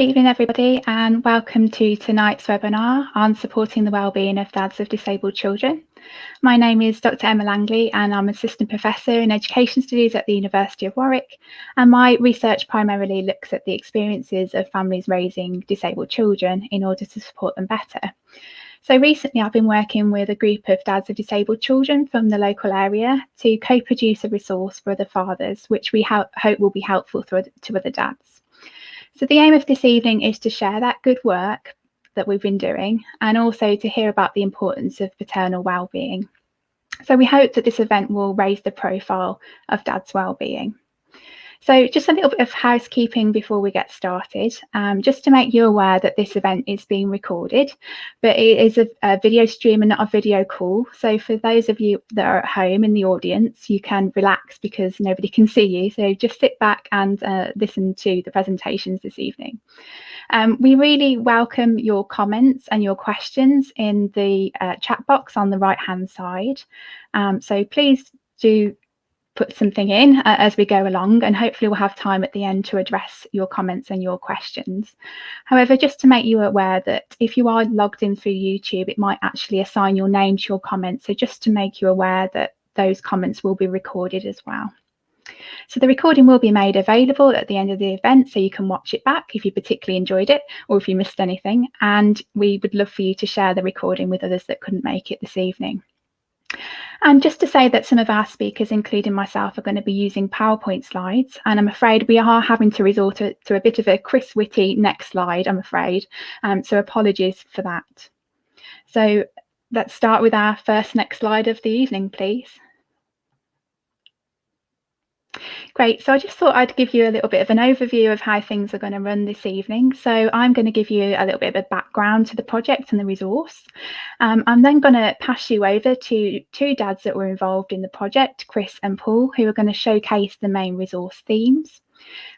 evening, everybody, and welcome to tonight's webinar on supporting the wellbeing of dads of disabled children. My name is Dr. Emma Langley, and I'm Assistant Professor in Education Studies at the University of Warwick, and my research primarily looks at the experiences of families raising disabled children in order to support them better. So recently I've been working with a group of dads of disabled children from the local area to co-produce a resource for other fathers, which we hope will be helpful to other dads. So the aim of this evening is to share that good work that we've been doing and also to hear about the importance of paternal wellbeing. So we hope that this event will raise the profile of dad's wellbeing. So just a little bit of housekeeping before we get started, just to make you aware that this event is being recorded, but it is a video stream and not a video call. So for those of you that are at home in the audience, you can relax because nobody can see you. So just sit back and listen to the presentations this evening. We really welcome your comments and your questions in the chat box on the right-hand side. So please do put something in as we go along, and hopefully we'll have time at the end to address your comments and your questions. However, just to make you aware that if you are logged in through YouTube, it might actually assign your name to your comments. So just to make you aware that those comments will be recorded as well. So the recording will be made available at the end of the event, so you can watch it back if you particularly enjoyed it or if you missed anything. And we would love for you to share the recording with others that couldn't make it this evening. And just to say that some of our speakers, including myself, are going to be using PowerPoint slides, and I'm afraid we are having to resort to a bit of a Chris Whitty next slide, I'm afraid. So apologies for that. So let's start with our first next slide of the evening, please. Great, so I just thought I'd give you a little bit of an overview of how things are going to run this evening. So I'm going to give you a little bit of a background to the project and the resource. I'm then going to pass you over to two dads that were involved in the project, Chris and Paul, who are going to showcase the main resource themes.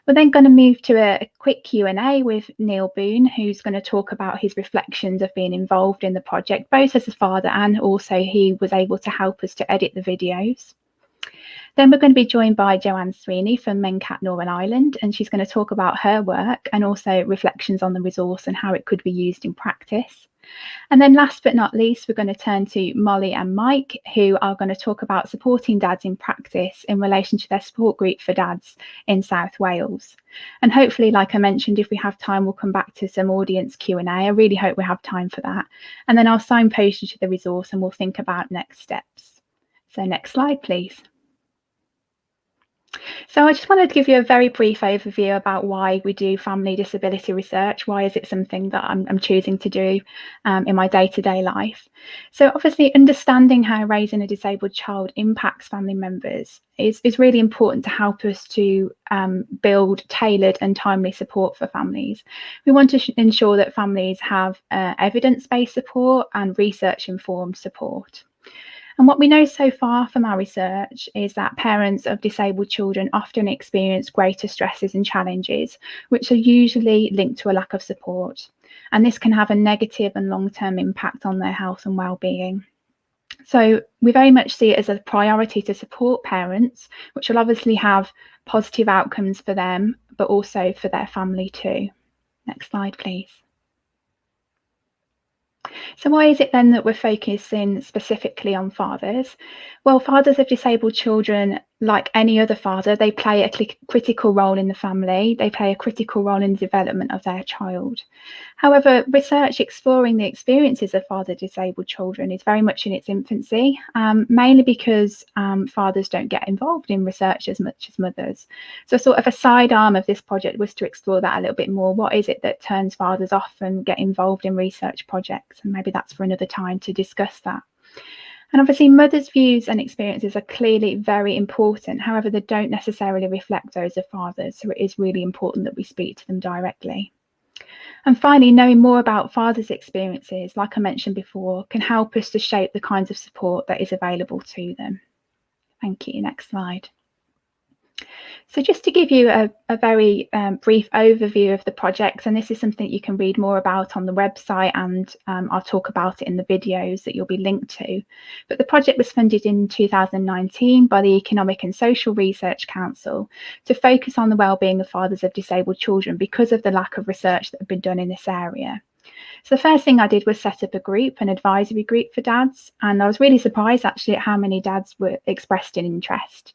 We're then going to move to a quick Q&A with Neil Boon, who's going to talk about his reflections of being involved in the project, both as a father and also he was able to help us to edit the videos. Then we're going to be joined by Joanna Sweeney from Mencat Northern Ireland, and she's going to talk about her work and also reflections on the resource and how it could be used in practice. And then last but not least, we're going to turn to Molly and Mike, who are going to talk about supporting dads in practice in relation to their support group for dads in South Wales. And hopefully, like I mentioned, if we have time, we'll come back to some audience Q&A. I really hope we have time for that. And then I'll signpost you to the resource and we'll think about next steps. So next slide, please. So I just wanted to give you a very brief overview about why we do family disability research. Why is it something that I'm choosing to do in my day-to-day life? So obviously understanding how raising a disabled child impacts family members is really important to help us to build tailored and timely support for families. We want to ensure that families have evidence-based support and research-informed support. And what we know so far from our research is that parents of disabled children often experience greater stresses and challenges, which are usually linked to a lack of support. And this can have a negative and long-term impact on their health and well-being. So we very much see it as a priority to support parents, which will obviously have positive outcomes for them, but also for their family too. Next slide, please. So why is it then that we're focusing specifically on fathers? Well, fathers of disabled children, like any other father, they play a critical role in the family. They play a critical role in the development of their child. However, research exploring the experiences of father disabled children is very much in its infancy, mainly because fathers don't get involved in research as much as mothers. So sort of a sidearm of this project was to explore that a little bit more. What is it that turns fathers off and get involved in research projects? And maybe that's for another time to discuss that. And obviously mothers' views and experiences are clearly very important. However, they don't necessarily reflect those of fathers. So it is really important that we speak to them directly. And finally, knowing more about fathers' experiences, like I mentioned before, can help us to shape the kinds of support that is available to them. Thank you. Next slide. So just to give you a very brief overview of the project, and this is something you can read more about on the website, and I'll talk about it in the videos that you'll be linked to. But the project was funded in 2019 by the Economic and Social Research Council to focus on the wellbeing of fathers of disabled children because of the lack of research that had been done in this area. So the first thing I did was set up a group, an advisory group for dads, and I was really surprised actually at how many dads were expressed an interest.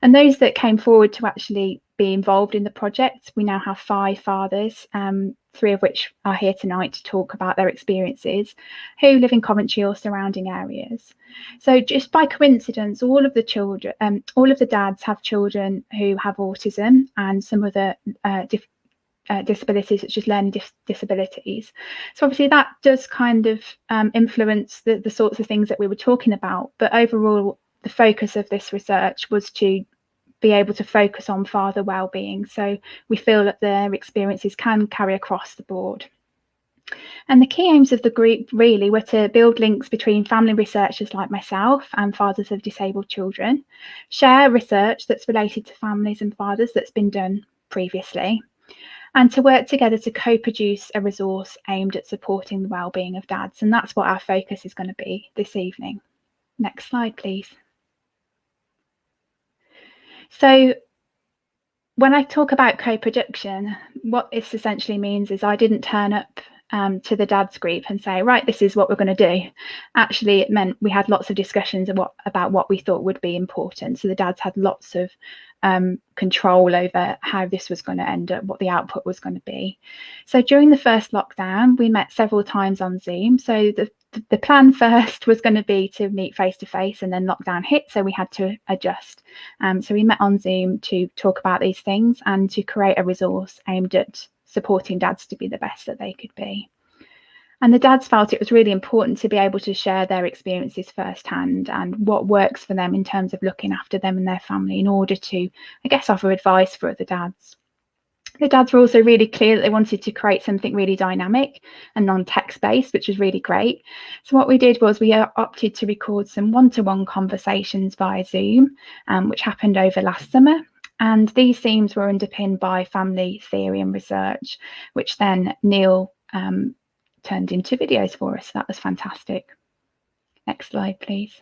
And those that came forward to actually be involved in the project, we now have 5 fathers, 3 of which are here tonight to talk about their experiences, who live in Coventry or surrounding areas. So just by coincidence, all of the dads have children who have autism and some other disabilities, such as learning disabilities. So obviously that does kind of influence the sorts of things that we were talking about. But overall, the focus of this research was to be able to focus on father wellbeing. So we feel that their experiences can carry across the board. And the key aims of the group really were to build links between family researchers like myself and fathers of disabled children, share research that's related to families and fathers that's been done previously, and to work together to co-produce a resource aimed at supporting the wellbeing of dads. And that's what our focus is going to be this evening. Next slide, please. So when I talk about co-production, what this essentially means is I didn't turn up to the dads group and say, right, this is what we're going to do. Actually, it meant we had lots of discussions about what we thought would be important. So the dads had lots of control over how this was going to end up, what the output was going to be. So during the first lockdown, we met several times on Zoom. So the plan first was going to be to meet face to face, and then lockdown hit, so we had to adjust. So we met on Zoom to talk about these things and to create a resource aimed at supporting dads to be the best that they could be. And the dads felt it was really important to be able to share their experiences firsthand and what works for them in terms of looking after them and their family in order to, I guess, offer advice for other dads. The dads were also really clear that they wanted to create something really dynamic and non-text based, which was really great. So what we did was we opted to record some one-to-one conversations via Zoom, which happened over last summer. And these themes were underpinned by family theory and research, which then Neil turned into videos for us. So that was fantastic. Next slide, please.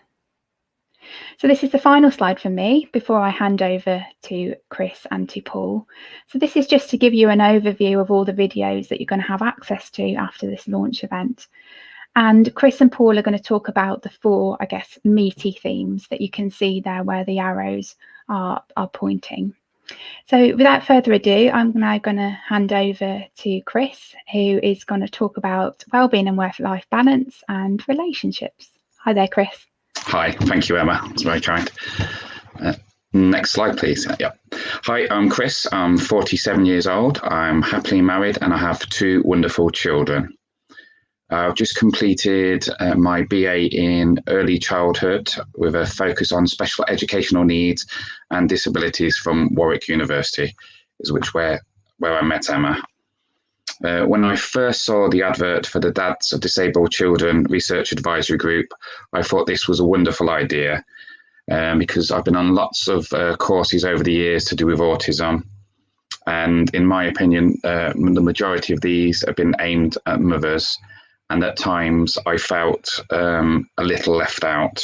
So this is the final slide for me before I hand over to Chris and to Paul. So this is just to give you an overview of all the videos that you're going to have access to after this launch event. And Chris and Paul are going to talk about the 4, I guess, meaty themes that you can see there where the arrows are pointing. So without further ado, I'm now going to hand over to Chris, who is going to talk about wellbeing and work-life balance and relationships. Hi there, Chris. Hi, thank you, Emma. That's very kind. Next slide, please. Yeah. Hi, I'm Chris. I'm 47 years old. I'm happily married and I have 2 wonderful children. I've just completed my BA in early childhood with a focus on special educational needs and disabilities from Warwick University, where I met Emma. When I first saw the advert for the Dads of Disabled Children Research Advisory Group, I thought this was a wonderful idea because I've been on lots of courses over the years to do with autism. And in my opinion, the majority of these have been aimed at mothers. And at times I felt a little left out.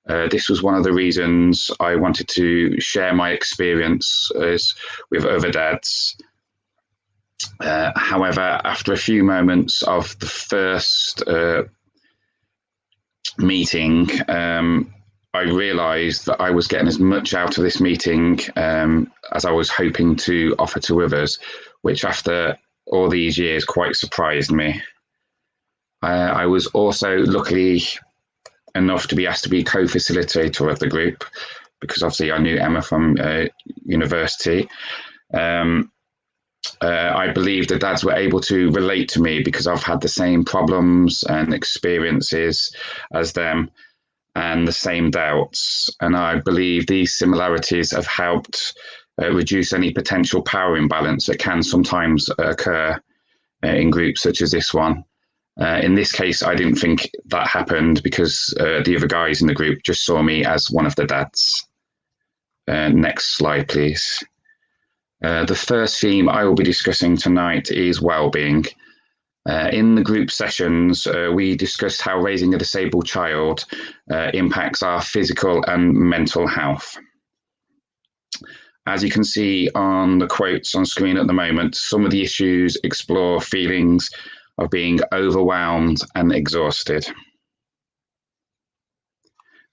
This was one of the reasons I wanted to share my experiences with other dads. However, after a few moments of the first meeting, I realised that I was getting as much out of this meeting as I was hoping to offer to others, which after all these years quite surprised me. I was also lucky enough to be asked to be co-facilitator of the group because obviously I knew Emma from university. I believe the dads were able to relate to me because I've had the same problems and experiences as them and the same doubts. And I believe these similarities have helped reduce any potential power imbalance that can sometimes occur in groups such as this one. In this case, I didn't think that happened because the other guys in the group just saw me as one of the dads. Next slide, please. The first theme I will be discussing tonight is well-being. In the group sessions, we discussed how raising a disabled child impacts our physical and mental health. As you can see on the quotes on screen at the moment, some of the issues explore feelings of being overwhelmed and exhausted.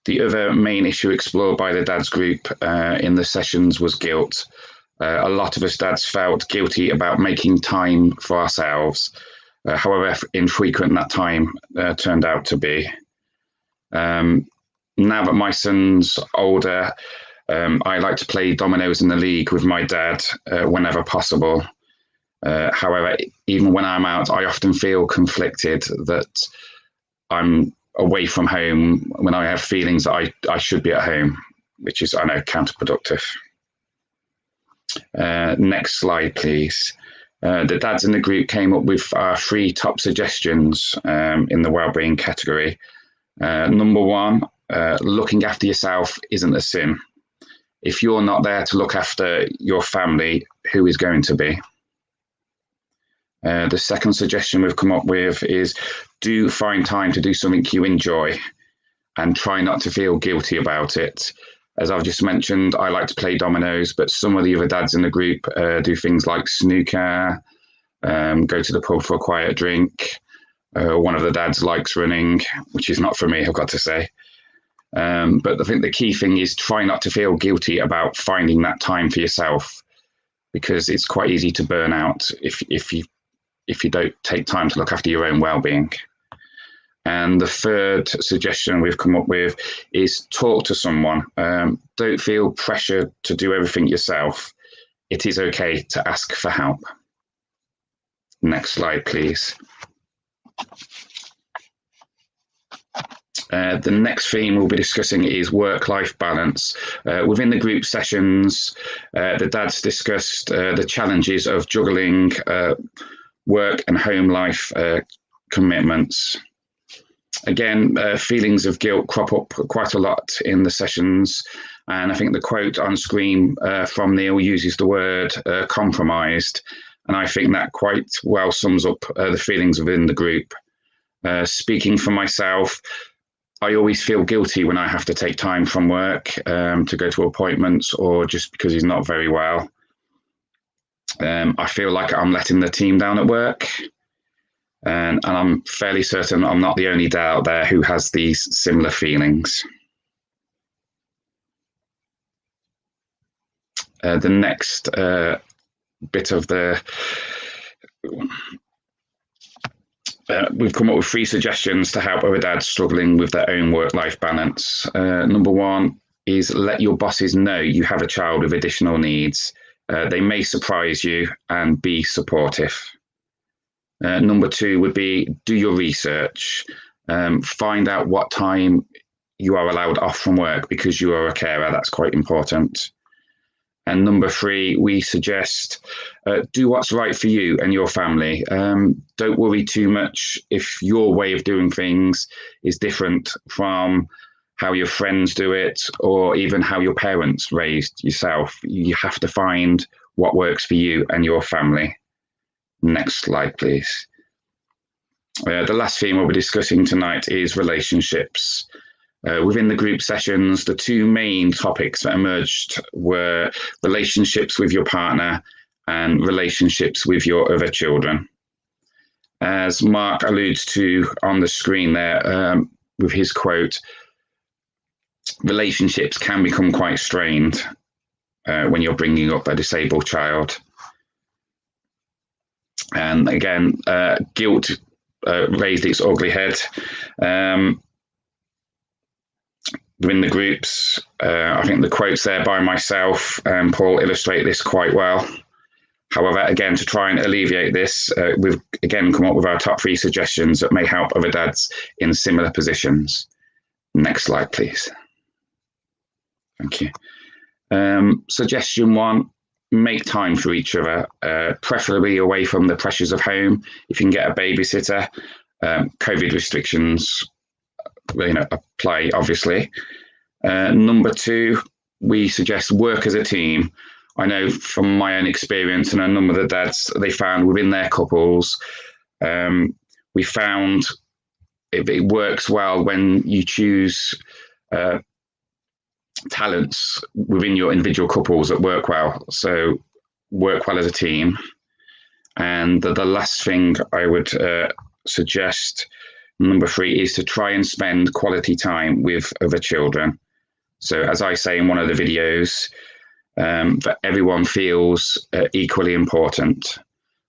The other main issue explored by the dads group in the sessions was guilt. A lot of us dads felt guilty about making time for ourselves, however infrequent that time turned out to be. Now that my son's older, I like to play dominoes in the league with my dad whenever possible. However, even when I'm out, I often feel conflicted that I'm away from home when I have feelings that I should be at home, which is, I know, counterproductive. Next slide, please. The dads in the group came up with our 3 top suggestions in the wellbeing category. Number 1, looking after yourself isn't a sin. If you're not there to look after your family, who is going to be? The second suggestion we've come up with is do find time to do something you enjoy and try not to feel guilty about it. As I've just mentioned, I like to play dominoes, but some of the other dads in the group do things like snooker, go to the pub for a quiet drink. One of the dads likes running, which is not for me, I've got to say. But I think the key thing is try not to feel guilty about finding that time for yourself, because it's quite easy to burn out if you don't take time to look after your own well-being. And the third suggestion we've come up with is talk to someone. Don't feel pressure to do everything yourself. It is okay to ask for help. Next slide, please. The next theme we'll be discussing is work-life balance. Within the group sessions, the dads discussed the challenges of juggling work and home life commitments. Again, feelings of guilt crop up quite a lot in the sessions, and I think the quote on screen from Neil uses the word compromised, and I think that quite well sums up the feelings within the group. Speaking for myself, I always feel guilty when I have to take time from work to go to appointments or just because he's not very well. I feel like I'm letting the team down at work. And I'm fairly certain I'm not the only dad out there who has these similar feelings. The next bit of the... we've come up with 3 suggestions to help other dads struggling with their own work-life balance. Number 1 is let your bosses know you have a child with additional needs. They may surprise you and be supportive. Number 2 would be do your research. Find out what time you are allowed off from work because you are a carer. That's quite important. And number 3, we suggest do what's right for you and your family. Don't worry too much if your way of doing things is different from how your friends do it or even how your parents raised yourself. You have to find what works for you and your family. Next slide, please. The last theme we'll be discussing tonight is relationships. Within the group sessions, the 2 main topics that emerged were relationships with your partner and relationships with your other children. As Mark alludes to on the screen there with his quote, relationships can become quite strained when you're bringing up a disabled child. And again, guilt raised its ugly head. Within the groups, I think the quotes there by myself and Paul illustrate this quite well. However, again, to try and alleviate this, we've again come up with our top 3 suggestions that may help other dads in similar positions. Next slide, please. Thank you. Suggestion 1, make time for each other, preferably away from the pressures of home. If you can get a babysitter, COVID restrictions apply, obviously. Number 2, we suggest work as a team. I know from my own experience and a number of the dads, they found within their couples, we found it works well when you choose talents within your individual couples that work well. So work well as a team. And the last thing I would suggest, number 3, is to try and spend quality time with other children. So as I say in one of the videos, that everyone feels equally important.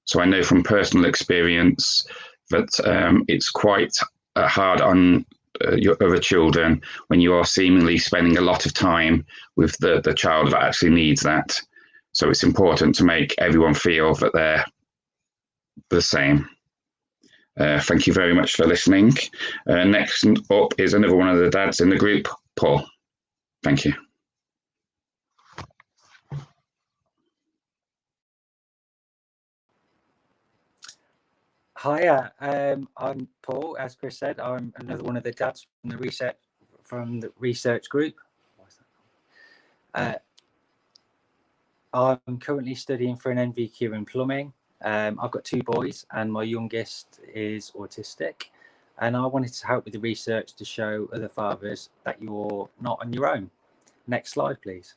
So I know from personal experience that it's quite hard on your other children when you are seemingly spending a lot of time with the child that actually needs that. So it's important to make everyone feel that they're the same. Thank you very much for listening. Next up is another one of the dads in the group, Paul. Thank you. Hiya, I'm Paul. As Chris said, I'm another one of the dads from the research group. I'm currently studying for an NVQ in plumbing. I've got 2 boys, and my youngest is autistic. And I wanted to help with the research to show other fathers that you're not on your own. Next slide, please.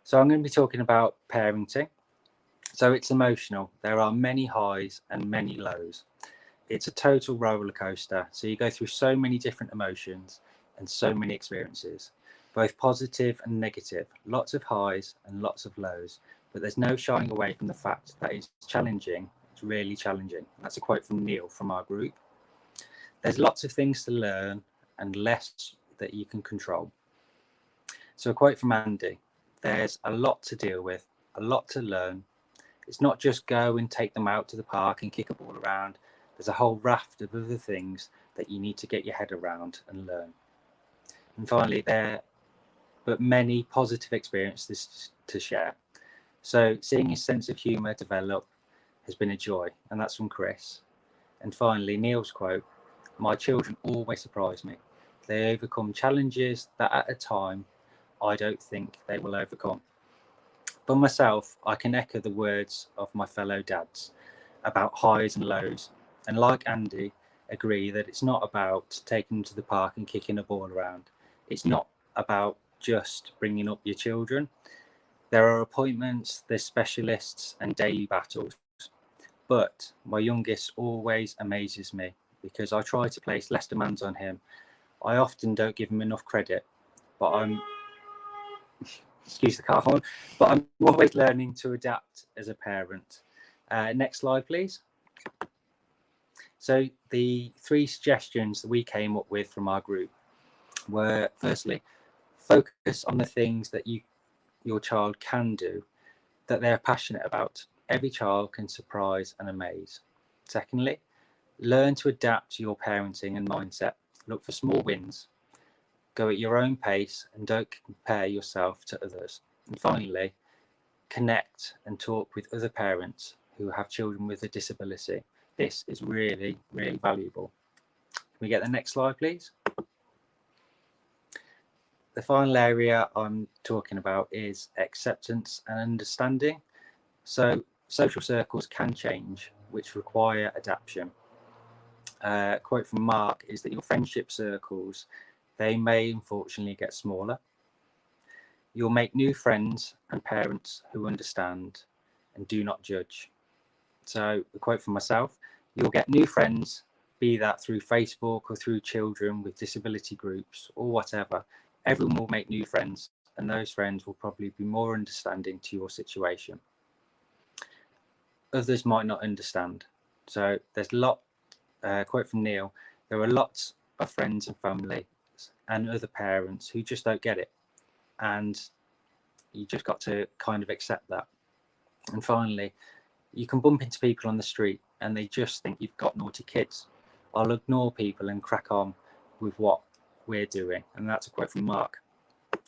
So I'm going to be talking about parenting. So it's emotional. There are many highs and many lows. It's a total roller coaster. So you go through so many different emotions and so many experiences, both positive and negative, lots of highs and lots of lows, but there's no shying away from the fact that it's challenging. It's really challenging. That's a quote from Neil from our group. There's lots of things to learn and less that you can control. So a quote from Andy, there's a lot to deal with, a lot to learn. It's not just go and take them out to the park and kick a ball around. There's a whole raft of other things that you need to get your head around and learn. And finally, but many positive experiences to share. So seeing his sense of humour develop has been a joy, and that's from Chris. And finally, Neil's quote, my children always surprise me. They overcome challenges that at a time I don't think they will overcome. For myself, I can echo the words of my fellow dads about highs and lows, and like Andy, agree that it's not about taking them to the park and kicking a ball around. It's not about just bringing up your children. There are appointments, there's specialists and daily battles. But my youngest always amazes me because I try to place less demands on him. I often don't give him enough credit, but excuse the car horn, but I'm always learning to adapt as a parent. Next slide, please. So the 3 suggestions that we came up with from our group were, firstly, focus on the things that your child can do, that they're passionate about. Every child can surprise and amaze. Secondly, learn to adapt to your parenting and mindset. Look for small wins. Go at your own pace and don't compare yourself to others. And finally, connect and talk with other parents who have children with a disability. This is really, really valuable. Can we get the next slide, please? The final area I'm talking about is acceptance and understanding. So social circles can change, which require adaptation. A quote from Mark is that your friendship circles, they may unfortunately get smaller. You'll make new friends and parents who understand and do not judge. So a quote from myself, you'll get new friends, be that through Facebook or through children with disability groups or whatever. Everyone will make new friends, and those friends will probably be more understanding to your situation. Others might not understand. So there's a lot, quote from Neil, there are lots of friends and family and other parents who just don't get it. And you just got to kind of accept that. And finally, you can bump into people on the street and they just think you've got naughty kids. I'll ignore people and crack on with what we're doing. And that's a quote from Mark.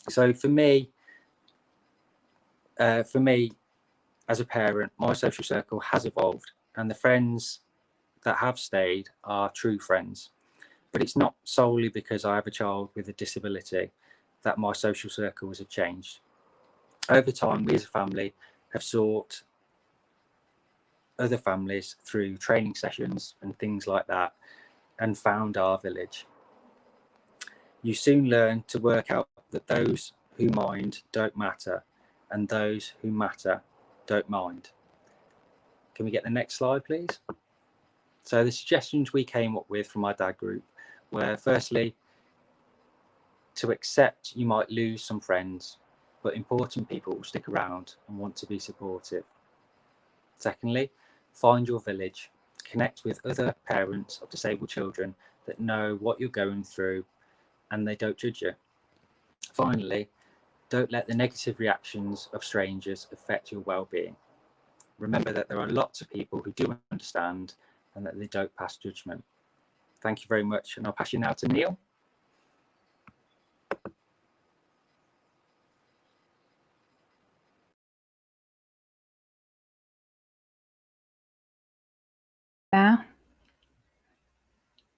So for me, as a parent, my social circle has evolved, and the friends that have stayed are true friends. But it's not solely because I have a child with a disability that my social circles have changed. Over time, we as a family have sought other families through training sessions and things like that, and found our village. You soon learn to work out that those who mind don't matter, and those who matter don't mind. Can we get the next slide, please? So the suggestions we came up with from our dad group were, firstly, to accept you might lose some friends, but important people will stick around and want to be supportive. Secondly, find your village, connect with other parents of disabled children that know what you're going through and they don't judge you. Finally, don't let the negative reactions of strangers affect your well-being. Remember that there are lots of people who do understand and that they don't pass judgment. Thank you very much, and I'll pass you now to Neil. Now,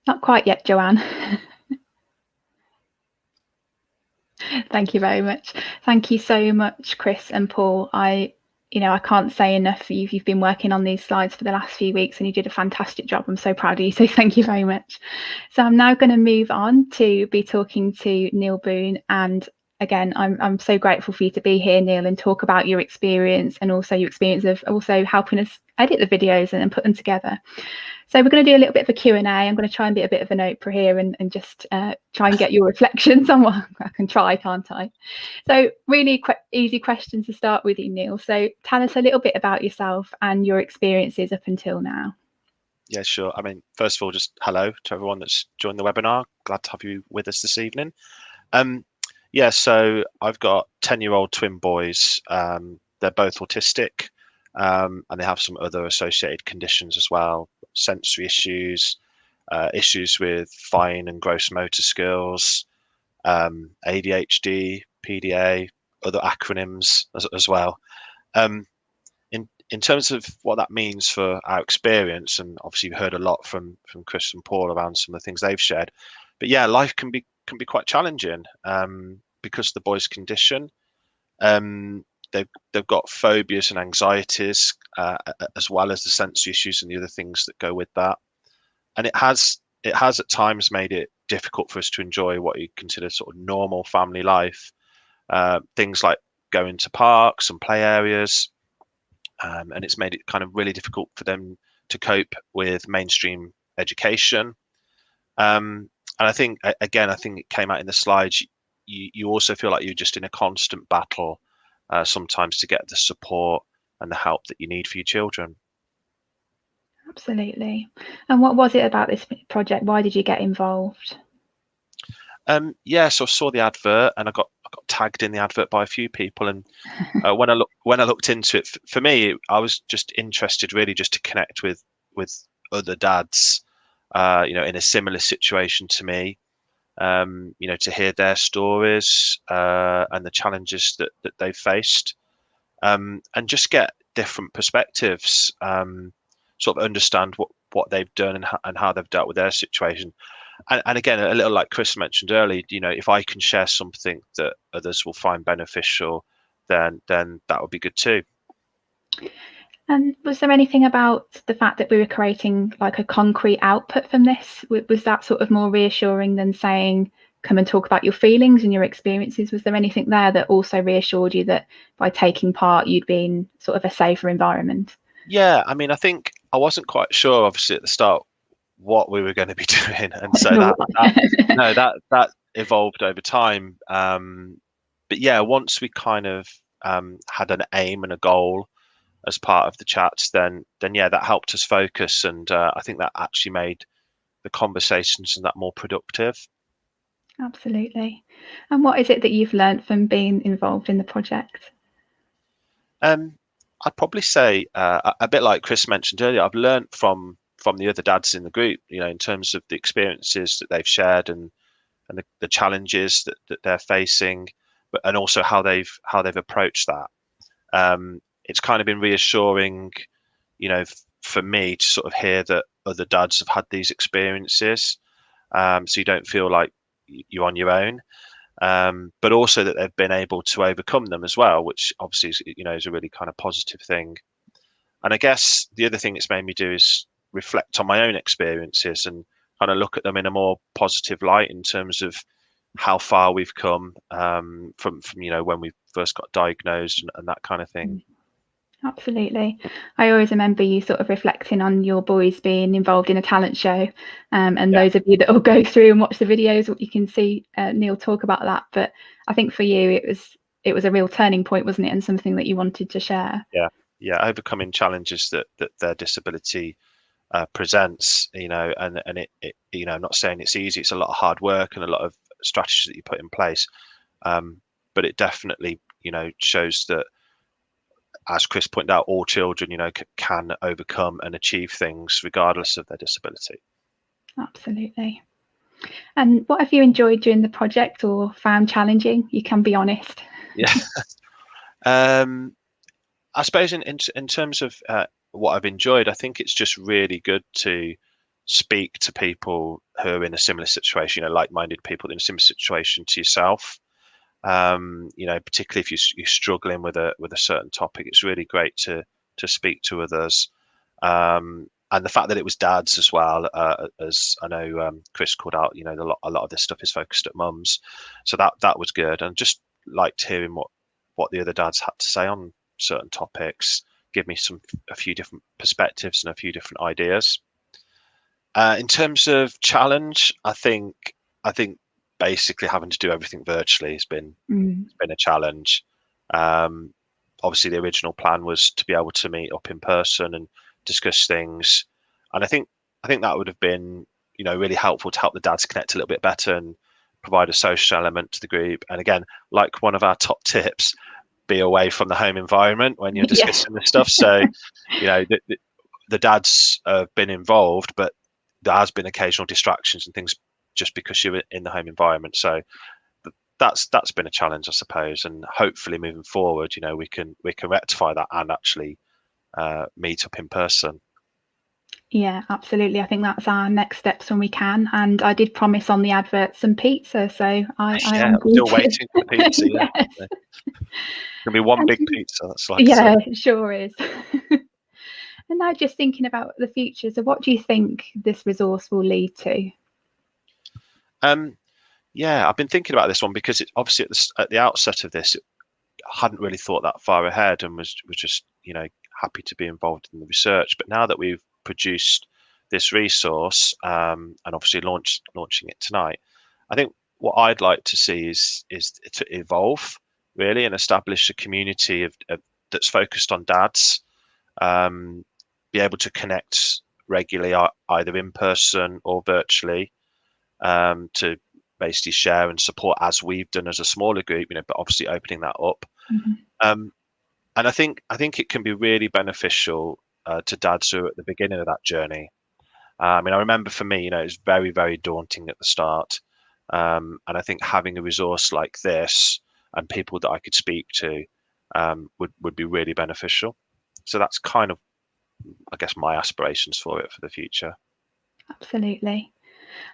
not quite yet, Joanne. Thank you very much. Thank you so much, Chris and Paul. I can't say enough. You've been working on these slides for the last few weeks and you did a fantastic job. I'm so proud of you. So thank you very much. So I'm now going to move on to be talking to Neil Boon. And again, I'm so grateful for you to be here, Neil, and talk about your experience and also your experience of also helping us edit the videos and put them together. So we're going to do a little bit of a Q&A. I'm going to try and be a bit of an Oprah here and just try and get your reflections on what I can try, can't I? So really easy questions to start with you, Neil. So tell us a little bit about yourself and your experiences up until now. Yeah, sure. I mean, first of all, just hello to everyone that's joined the webinar. Glad to have you with us this evening. Yeah, so I've got 10-year-old twin boys. They're both autistic, and they have some other associated conditions as well, sensory issues, issues with fine and gross motor skills, ADHD, PDA, other acronyms as well. In terms of what that means for our experience, and obviously you've heard a lot from Chris and Paul around some of the things they've shared, but yeah, life can be quite challenging because of the boys' condition. They've got phobias and anxieties, as well as the sensory issues and the other things that go with that. And it has at times made it difficult for us to enjoy what you consider sort of normal family life. Things like going to parks and play areas, and it's made it kind of really difficult for them to cope with mainstream education. And I think, again, it came out in the slides, you also feel like you're just in a constant battle sometimes to get the support and the help that you need for your children. Absolutely. And what was it about this project? Why did you get involved? Yeah, so I saw the advert and I got tagged in the advert by a few people, and when I looked into it, for me, I was just interested really just to connect with other dads, in a similar situation to me, to hear their stories and the challenges that they've faced, and just get different perspectives, sort of understand what they've done and how they've dealt with their situation. And again, a little like Chris mentioned earlier, if I can share something that others will find beneficial, then that would be good too. And was there anything about the fact that we were creating like a concrete output from this? Was that sort of more reassuring than saying, come and talk about your feelings and your experiences? Was there anything there that also reassured you that by taking part, you'd be in sort of a safer environment? Yeah, I mean, I think I wasn't quite sure, obviously, at the start what we were going to be doing, and so that evolved over time. But yeah, once we kind of had an aim and a goal as part of the chats, then yeah, that helped us focus, and I think that actually made the conversations and that more productive. Absolutely. And what is it that you've learned from being involved in the project? I'd probably say a bit like Chris mentioned earlier, I've learned from the other dads in the group, in terms of the experiences that they've shared and the challenges that they're facing, and also how they've approached that. It's kind of been reassuring, for me to sort of hear that other dads have had these experiences, so you don't feel like you're on your own. But also that they've been able to overcome them as well, which obviously is, is a really kind of positive thing. And I guess the other thing it's made me do is reflect on my own experiences and kind of look at them in a more positive light in terms of how far we've come from when we first got diagnosed and that kind of thing. Absolutely. I always remember you sort of reflecting on your boys being involved in a talent show, and those of you that will go through and watch the videos, you can see Neil talk about that. But I think for you, it was a real turning point, wasn't it, and something that you wanted to share. Yeah, overcoming challenges that their disability presents, and it I'm not saying it's easy. It's a lot of hard work and a lot of strategies that you put in place, but it definitely shows that, as Chris pointed out, all children can overcome and achieve things regardless of their disability. Absolutely. And what have you enjoyed during the project or found challenging? You can be honest. Yeah. I suppose in terms of what I've enjoyed, I think it's just really good to speak to people who are in a similar situation, like-minded people in a similar situation to yourself. Particularly if you're struggling with a certain topic, it's really great to speak to others. And the fact that it was dads as well, as I know Chris called out, a lot of this stuff is focused at mums, so that was good. And just liked hearing what the other dads had to say on certain topics, give me a few different perspectives and a few different ideas. In terms of challenge, I think basically having to do everything virtually has been a challenge. Obviously, the original plan was to be able to meet up in person and discuss things, and I think that would have been really helpful to help the dads connect a little bit better and provide a social element to the group. And again, like one of our top tips, be away from the home environment when you're discussing this stuff. So the dads have been involved, but there has been occasional distractions and things just because you're in the home environment. So that's been a challenge, I suppose. And hopefully moving forward, we can rectify that and actually meet up in person. Yeah, absolutely. I think that's our next steps when we can. And I did promise on the advert some pizza, so I'm still waiting for the pizza. Yeah, yes. Gonna be one big pizza. That's like it sure is. And now, just thinking about the future, so what do you think this resource will lead to? Yeah, I've been thinking about this one because it obviously at the outset of this, I hadn't really thought that far ahead and was just happy to be involved in the research. But now that we've produced this resource and obviously launching it tonight, I think what I'd like to see is to evolve really and establish a community of that's focused on dads, be able to connect regularly either in person or virtually, to basically share and support as we've done as a smaller group, but obviously opening that up. And I think it can be really beneficial to dads who are at the beginning of that journey. I remember for me, it was very, very daunting at the start. And I think having a resource like this and people that I could speak to would be really beneficial. So that's kind of, I guess, my aspirations for it for the future. Absolutely.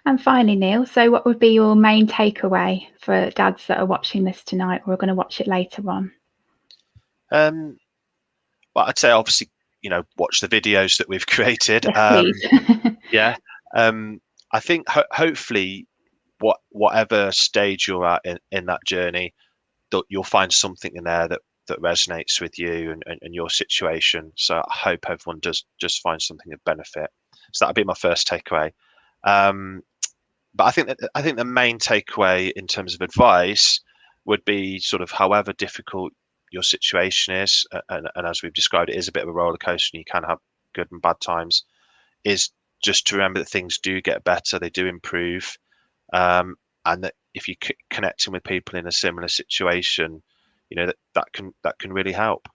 And finally, Neil, so what would be your main takeaway for dads that are watching this tonight or are going to watch it later on? Well, I'd say obviously, watch the videos that we've created. Yes, I think hopefully whatever stage you're at in that journey, that you'll find something in there that resonates with you and your situation. So I hope everyone does just find something of benefit. So that'd be my first takeaway. But I think the main takeaway in terms of advice would be sort of however difficult your situation is, and as we've described, it is a bit of a roller coaster and you can have good and bad times, is just to remember that things do get better, they do improve, and that if you're connecting with people in a similar situation, that can really help.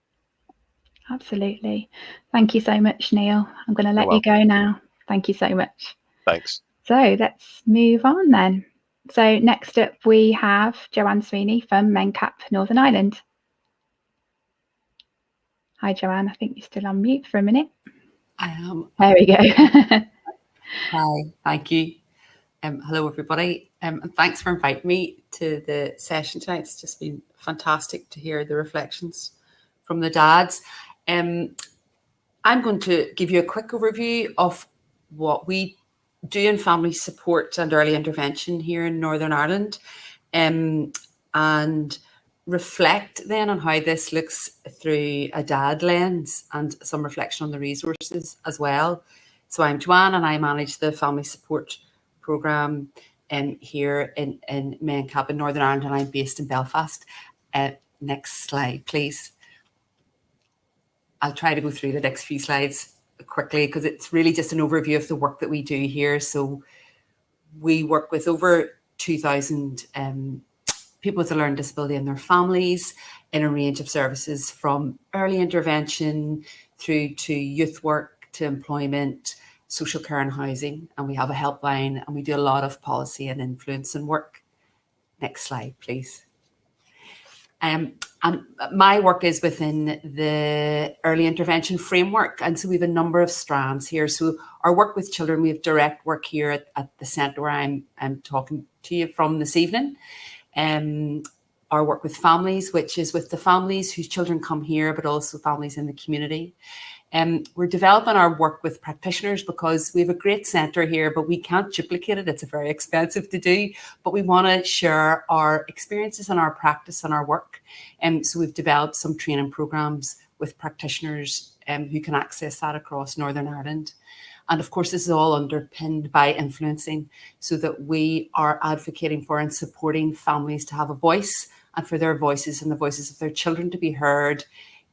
Absolutely. Thank you so much, Neil. I'm going to let you go now. Thank you so much. Thanks. So let's move on then. So next up we have Joanna Sweeney from Mencap, Northern Ireland. Hi, Joanne. I think you're still on mute for a minute. I am. There we go. Hi, thank you. Hello, everybody, and thanks for inviting me to the session tonight. It's just been fantastic to hear the reflections from the dads. I'm going to give you a quick overview of what we do in family support and early intervention here in Northern Ireland, and reflect then on how this looks through a dad lens and some reflection on the resources as well. So I'm Joanna and I manage the family support programme here in Mencap in Northern Ireland, and I'm based in Belfast. Next slide, please. I'll try to go through the next few slides quickly because it's really just an overview of the work that we do here. So we work with over 2,000 people with a learning disability and their families in a range of services, from early intervention through to youth work, to employment, social care and housing, and we have a helpline, and we do a lot of policy and influence and work. Next slide, please. And my work is within the early intervention framework, and so we have a number of strands here. So our work with children, we have direct work here at the centre where I'm talking to you from this evening. Our work with families, which is with the families whose children come here, but also families in the community. We're developing our work with practitioners because we have a great centre here, but we can't duplicate it. It's very expensive to do, but we want to share our experiences and our practice and our work. So we've developed some training programmes with practitioners who can access that across Northern Ireland. And of course, this is all underpinned by influencing, so that we are advocating for and supporting families to have a voice, and for their voices and the voices of their children to be heard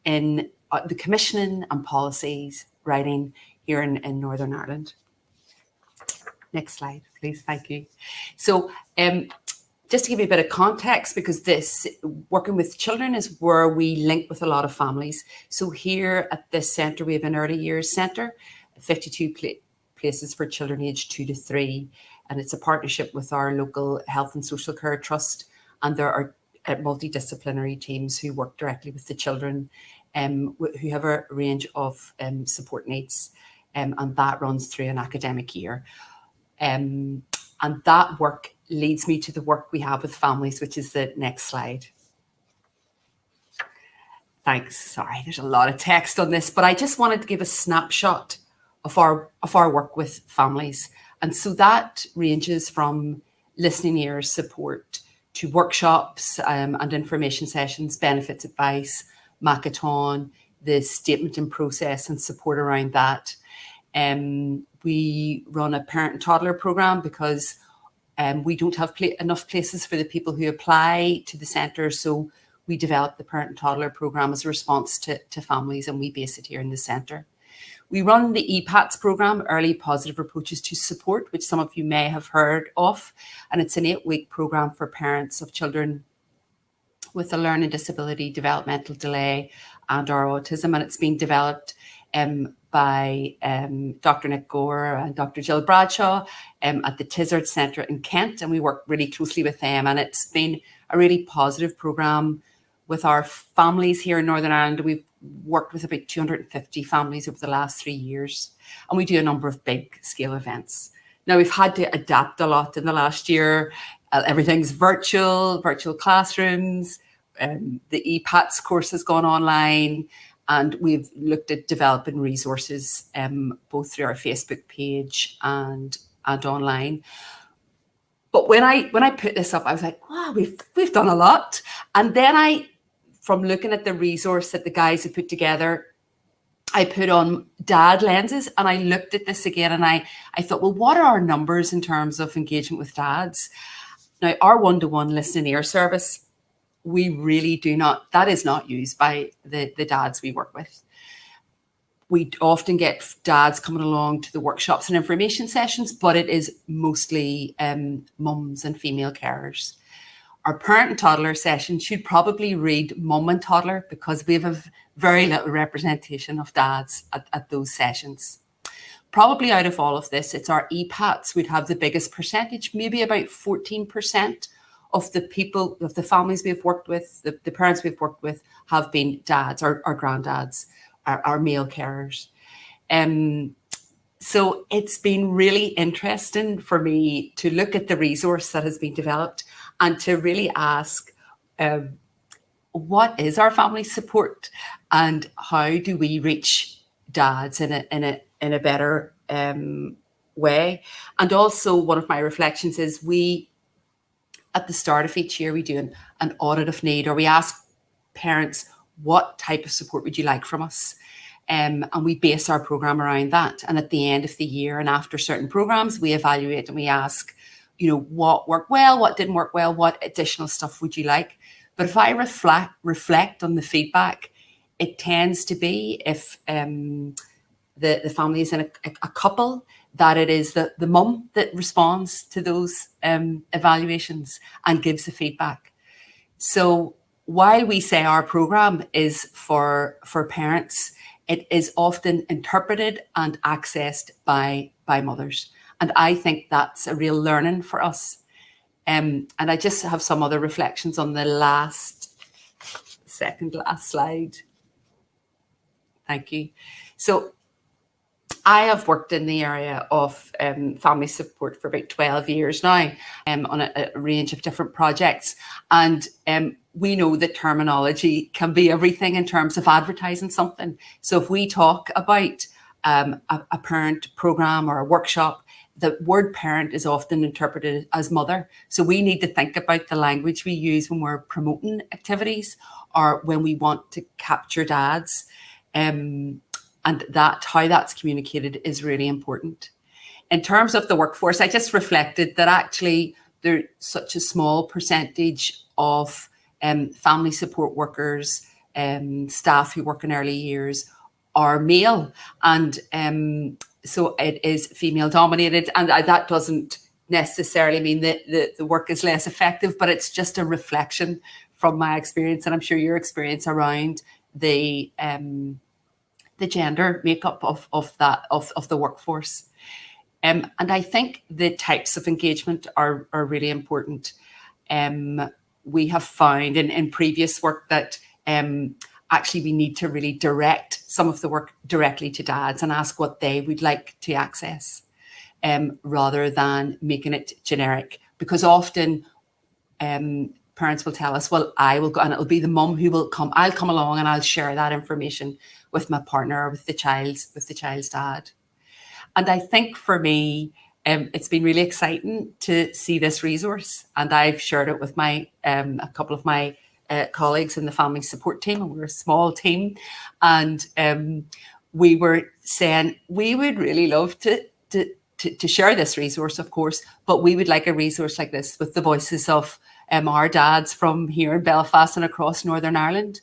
in the commissioning and policies writing here in Northern Ireland. Next slide, please. Thank you. So just to give you a bit of context, because this working with children is where we link with a lot of families. So here at this centre, we have an early years centre, 52 places for children aged 2 to 3. And it's a partnership with our local health and social care trust. And there are multidisciplinary teams who work directly with the children who have a range of support needs, and that runs through an academic year. And that work leads me to the work we have with families, which is the next slide. Thanks. Sorry, there's a lot of text on this, but I just wanted to give a snapshot of our work with families. And so that ranges from listening ears support to workshops and information sessions, benefits advice, Macathon, the statement and process and support around that. We run a parent and toddler programme because we don't have enough places for the people who apply to the centre. So we developed the parent and toddler programme as a response to families, and we base it here in the centre. We run the EPATS programme, Early Positive Approaches to Support, which some of you may have heard of. And it's an 8-week programme for parents of children with a learning disability, developmental delay, and or autism. And it's been developed by Dr. Nick Gore and Dr. Jill Bradshaw at the Tizard Centre in Kent. And we work really closely with them. And it's been a really positive programme with our families here in Northern Ireland. We've worked with about 250 families over the last 3 years. And we do a number of big scale events. Now, we've had to adapt a lot in the last year. Everything's virtual classrooms. The EPATS course has gone online, and we've looked at developing resources both through our Facebook page and online. But when I put this up, I was like, wow, we've done a lot. And then from looking at the resource that the guys have put together, I put on dad lenses, and I looked at this again, and I thought, well, what are our numbers in terms of engagement with dads? Now, our one-to-one listening ear service, we really do not, that is not used by the dads we work with. We often get dads coming along to the workshops and information sessions, but it is mostly mums and female carers. Our parent and toddler session should probably read mum and toddler, because we have a very little representation of dads at those sessions. Probably out of all of this, it's our EPATs would have the biggest percentage, maybe about 14% of the people, of the families we've worked with, the parents we've worked with have been dads or granddads, our male carers. So it's been really interesting for me to look at the resource that has been developed and to really ask, what is our family support and how do we reach dads in a better way? And also, one of my reflections is we, at the start of each year, we do an audit of need, or we ask parents, what type of support would you like from us? And we base our program around that. And at the end of the year and after certain programs, we evaluate and we ask, what worked well, what didn't work well, what additional stuff would you like? But if I reflect on the feedback, it tends to be, if the family is in a couple, that it is the mum that responds to those evaluations and gives the feedback. So while we say our program is for parents, it is often interpreted and accessed by mothers. And I think that's a real learning for us. And I just have some other reflections on the second last slide. Thank you. So I have worked in the area of family support for about 12 years now, on a range of different projects. And we know that terminology can be everything in terms of advertising something. So if we talk about a parent program or a workshop, the word parent is often interpreted as mother. So we need to think about the language we use when we're promoting activities or when we want to capture dads. And how that's communicated is really important. In terms of the workforce, I just reflected that actually there's such a small percentage of family support workers, staff who work in early years are male. And so it is female dominated. And that doesn't necessarily mean that the work is less effective, but it's just a reflection from my experience, and I'm sure your experience around the gender makeup of the workforce. And I think the types of engagement are really important. We have found in previous work that actually we need to really direct some of the work directly to dads and ask what they would like to access, rather than making it generic. Because often parents will tell us, well, I will go, and it'll be the mum who will come. I'll come along and I'll share that information with my partner or with the child's dad. And I think for me, it's been really exciting to see this resource, and I've shared it with my a couple of my colleagues in the family support team, and we're a small team, and we were saying we would really love to share this resource, of course, but we would like a resource like this with the voices of our dads from here in Belfast and across Northern Ireland.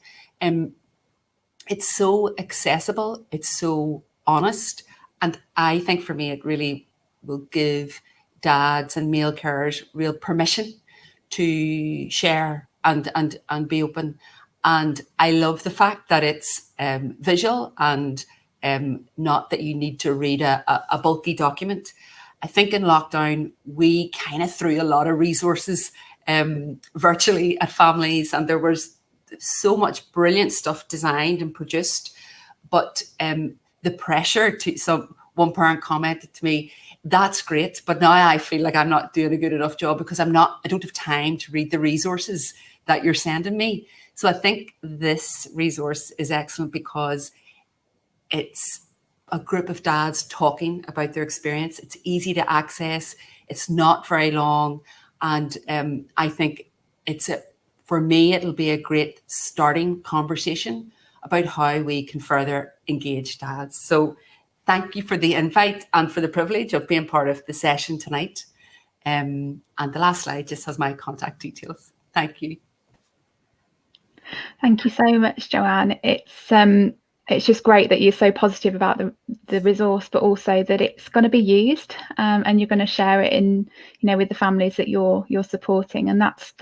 It's so accessible, it's so honest, and I think for me it really will give dads and male carers real permission to share and be open. And I love the fact that it's visual and not that you need to read a bulky document. I think in lockdown we kind of threw a lot of resources virtually at families, and there was so much brilliant stuff designed and produced, but the pressure to one parent commented to me, that's great, but now I feel like I'm not doing a good enough job because I don't have time to read the resources that you're sending me. So I think this resource is excellent because it's a group of dads talking about their experience. It's easy to access. It's not very long. And I think for me, it'll be a great starting conversation about how we can further engage dads. So thank you for the invite and for the privilege of being part of the session tonight. And the last slide just has my contact details. Thank you. Thank you so much, Joanne. It's just great that you're so positive about the resource, but also that it's going to be used, and you're going to share it with the families that you're supporting, and that's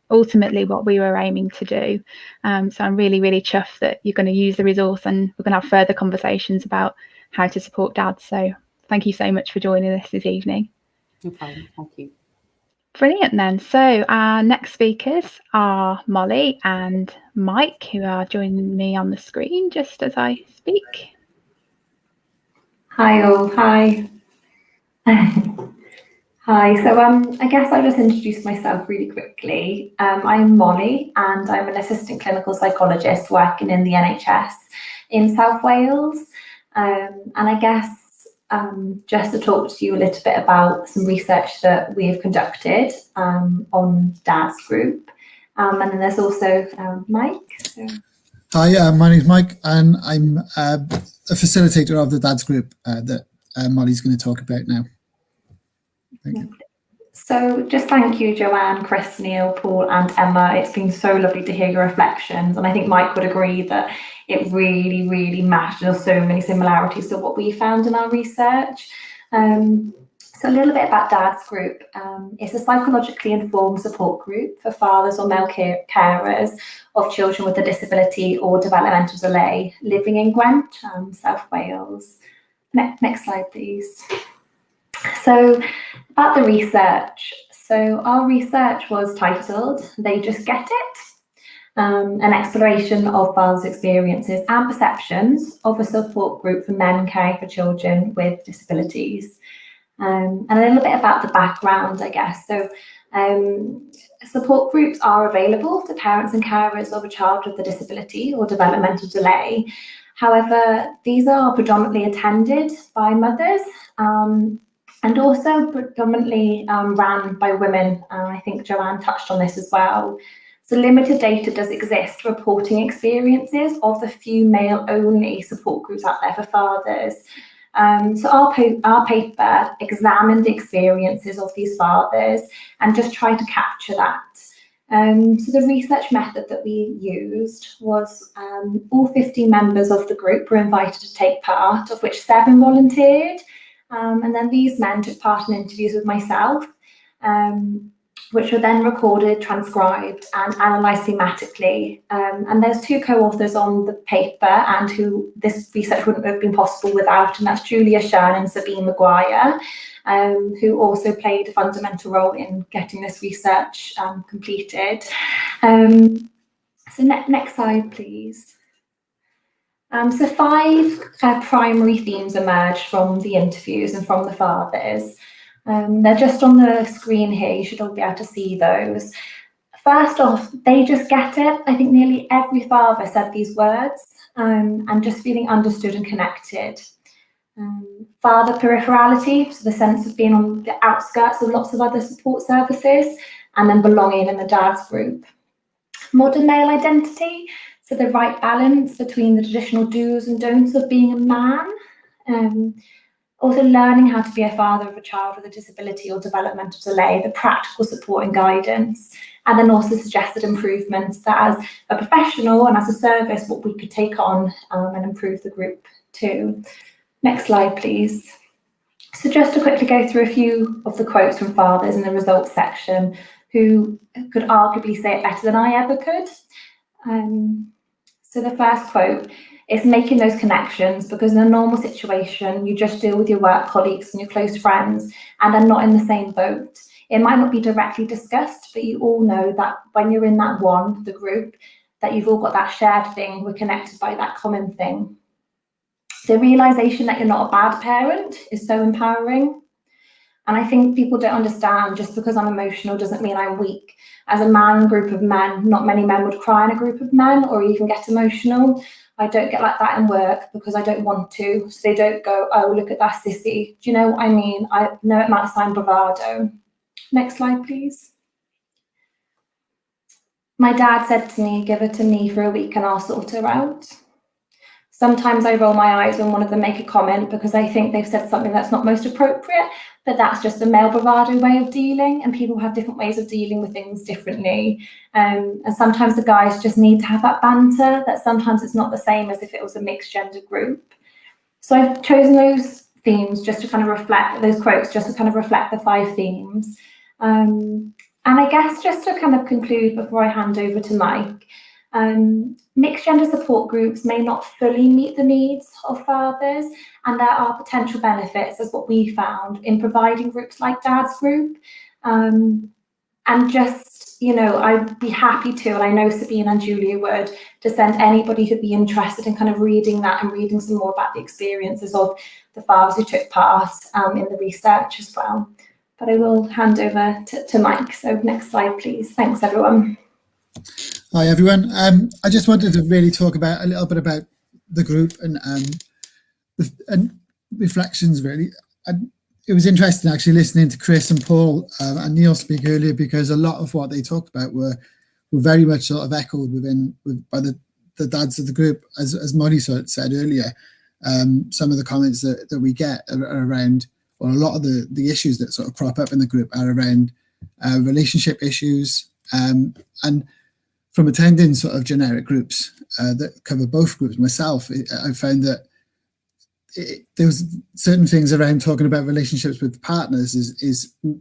ultimately what we were aiming to do. So I'm really, really chuffed that you're going to use the resource, and we're going to have further conversations about how to support dads. So thank you so much for joining us this evening. No problem. Thank you. Brilliant then. So our next speakers are Molly and Mike, who are joining me on the screen just as I speak. Hi all, hi. Hi, so I guess I'll just introduce myself really quickly. I'm Molly and I'm an assistant clinical psychologist working in the NHS in South Wales. And I guess just to talk to you a little bit about some research that we have conducted on Dad's group. And then there's also Mike. So. Hi, my name's Mike and I'm a facilitator of the Dad's group that Molly's going to talk about now. Thank you. So just thank you, Joanne, Chris, Neil, Paul and Emma. It's been so lovely to hear your reflections. And I think Mike would agree that it really, really matched. There's so many similarities to what we found in our research. So a little bit about Dad's group. It's a psychologically informed support group for fathers or male carers of children with a disability or developmental delay living in Gwent, South Wales. Next slide, please. So about the research. So our research was titled, They Just Get It, an exploration of fathers' experiences and perceptions of a support group for men caring for children with disabilities. And a little bit about the background, I guess. So support groups are available to parents and carers of a child with a disability or developmental delay. However, these are predominantly attended by mothers and also predominantly ran by women. I think Joanne touched on this as well. So limited data does exist reporting experiences of the few male-only support groups out there for fathers. So our paper examined the experiences of these fathers and just tried to capture that. So the research method that we used was all 50 members of the group were invited to take part, of which 7 volunteered. And then these men took part in interviews with myself, which were then recorded, transcribed and analysed thematically. And there's 2 co-authors on the paper and who this research wouldn't have been possible without, and that's Julia Shern and Sabine Maguire, who also played a fundamental role in getting this research completed. So next slide, please. So 5 primary themes emerged from the interviews and from the fathers. They're just on the screen here, you should all be able to see those. First off, they just get it. I think nearly every father said these words, and just feeling understood and connected. Father peripherality, so the sense of being on the outskirts of lots of other support services, and then belonging in the Dad's group. Modern male identity, so the right balance between the traditional do's and don'ts of being a man. Also learning how to be a father of a child with a disability or developmental delay, the practical support and guidance, and then also suggested improvements that as a professional and as a service, what we could take on and improve the group too. Next slide, please. So just to quickly go through a few of the quotes from fathers in the results section who could arguably say it better than I ever could. So the first quote, it's making those connections, because in a normal situation, you just deal with your work colleagues and your close friends and are not in the same boat. It might not be directly discussed, but you all know that when you're in that one, the group, that you've all got that shared thing, we're connected by that common thing. The realization that you're not a bad parent is so empowering. And I think people don't understand just because I'm emotional doesn't mean I'm weak. As a group of men, not many men would cry in a group of men or even get emotional. I don't get like that in work because I don't want to. So they don't go, oh, look at that sissy. Do you know what I mean? I know it might sound bravado. Next slide, please. My dad said to me, give her to me for a week and I'll sort her out. Sometimes I roll my eyes when one of them make a comment because I think they've said something that's not most appropriate, but that's just a male bravado way of dealing, and people have different ways of dealing with things differently. And sometimes the guys just need to have that banter, that sometimes it's not the same as if it was a mixed gender group. So I've chosen those themes just to kind of reflect, those quotes just to kind of reflect the 5 themes. And I guess just to kind of conclude before I hand over to Mike, mixed gender support groups may not fully meet the needs of fathers, and there are potential benefits, as what we found, in providing groups like Dad's group. And just you know, I'd be happy to, and I know Sabine and Julia would, to send anybody who'd be interested in kind of reading that and reading some more about the experiences of the fathers who took part in the research as well. But I will hand over to Mike. So next slide, please. Thanks, everyone. Hi, everyone. I just wanted to really talk about a little bit about the group and reflections, really. And it was interesting actually listening to Chris and Paul and Neil speak earlier, because a lot of what they talked about were very much sort of echoed by the dads of the group, as Molly sort of said earlier. Some of the comments that we get are around, or a lot of the issues that sort of crop up in the group are around relationship issues. And from attending sort of generic groups that cover both groups myself, I found that there was certain things around talking about relationships with partners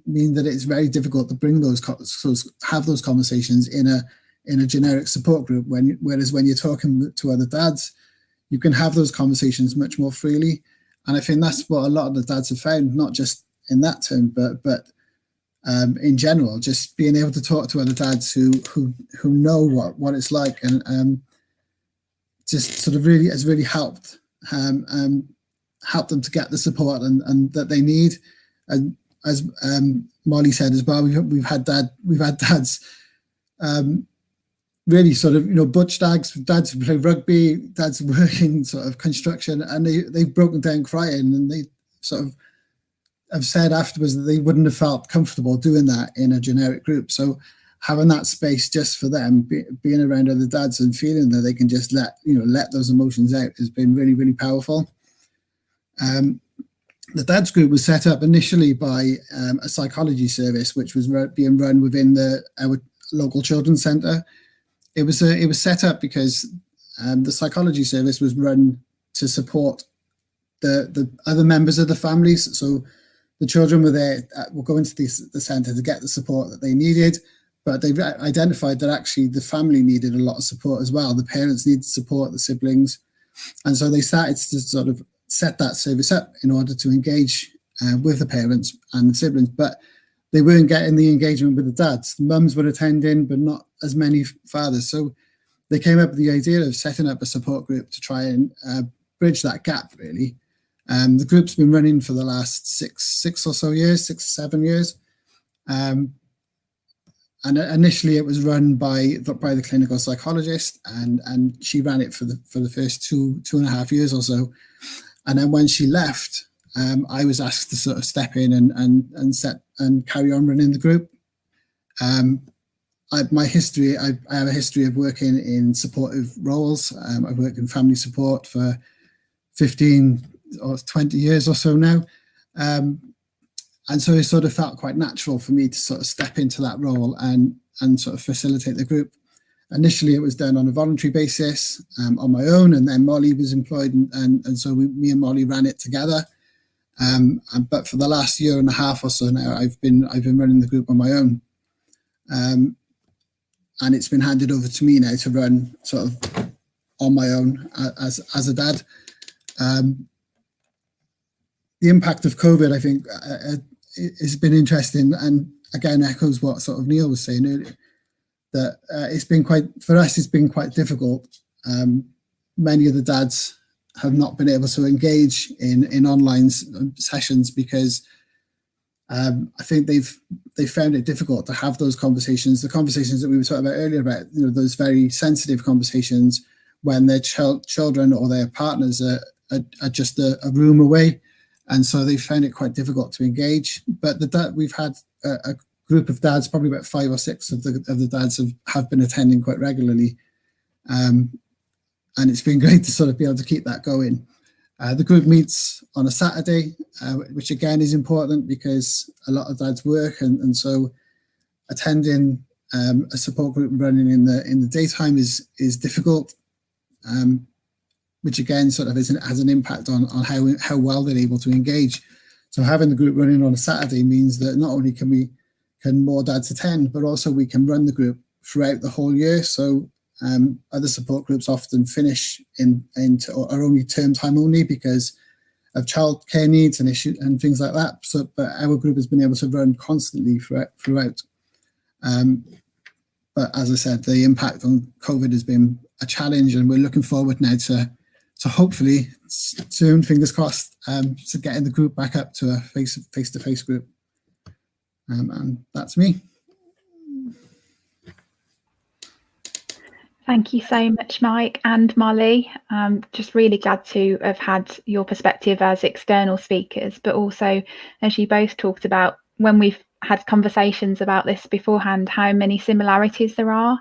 mean that it's very difficult to bring have those conversations in a generic support group. Whereas when you're talking to other dads, you can have those conversations much more freely. And I think that's what a lot of the dads have found, not just in that term, but in general, just being able to talk to other dads who know what it's like, and just sort of really has really helped help them to get the support and that they need. And as Molly said as well, we've had dads really sort of, you know, butch dads who play rugby, dads working sort of construction, and they've broken down crying, and they sort of have said afterwards that they wouldn't have felt comfortable doing that in a generic group. So having that space just for them, being around other dads and feeling that they can just let those emotions out, has been really, really powerful. The dads group was set up initially by a psychology service, which was being run within our local children's centre. It was set up because the psychology service was run to support the other members of the families. So the children were going to the centre to get the support that they needed, but they identified that actually the family needed a lot of support as well. The parents needed support, the siblings, and so they started to sort of set that service up in order to engage with the parents and the siblings, but they weren't getting the engagement with the dads. The mums were attending, but not as many fathers. So they came up with the idea of setting up a support group to try and bridge that gap, really. The group's been running for the last six or 7 years. And initially it was run by the clinical psychologist, and she ran it for the first two and a half years or so. And then when she left, I was asked to sort of step in and carry on running the group. I have a history of working in supportive roles. I've worked in family support for 15 or 20 years or so now. And so it sort of felt quite natural for me to sort of step into that role and sort of facilitate the group. Initially, it was done on a voluntary basis on my own, and then Molly was employed, and so me and Molly ran it together. But for the last year and a half or so now, I've been running the group on my own, and it's been handed over to me now to run sort of on my own as a dad. The impact of COVID, I think, has been interesting, and again echoes what sort of Neil was saying earlier. That it's been quite difficult. Many of the dads have not been able to engage in online sessions because I think they've found it difficult to have those conversations. The conversations that we were talking about earlier about, you know, those very sensitive conversations when their children or their partners are just a room away, and so they found it quite difficult to engage. But we've had a group of dads, probably about 5 or 6 of the dads have been attending quite regularly, and it's been great to sort of be able to keep that going. The group meets on a Saturday, which again is important because a lot of dads work, and so attending a support group running in the daytime is difficult, which again sort of has an impact on how well they're able to engage. So having the group running on a Saturday means that not only can more dads attend, but also we can run the group throughout the whole year. So other support groups often finish are only term time only because of childcare needs and issues and things like that. So, but our group has been able to run constantly throughout. But as I said, the impact on COVID has been a challenge, and we're looking forward now to hopefully soon, fingers crossed, to getting the group back up to a face-to-face group. And that's me. Thank you so much, Mike and Molly. Just really glad to have had your perspective as external speakers, but also, as you both talked about, when we've had conversations about this beforehand, how many similarities there are.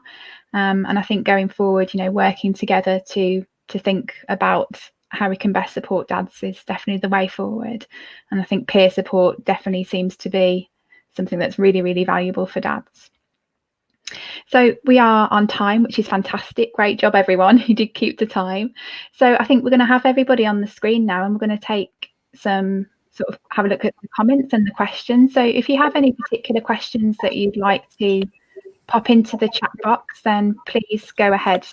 And I think going forward, working together to think about how we can best support dads is definitely the way forward. And I think peer support definitely seems to be something that's really, really valuable for dads. So we are on time, which is fantastic. Great job, everyone who did keep the time. So I think we're going to have everybody on the screen now, and we're going to take some sort of have a look at the comments and the questions. So if you have any particular questions that you'd like to pop into the chat box, then please go ahead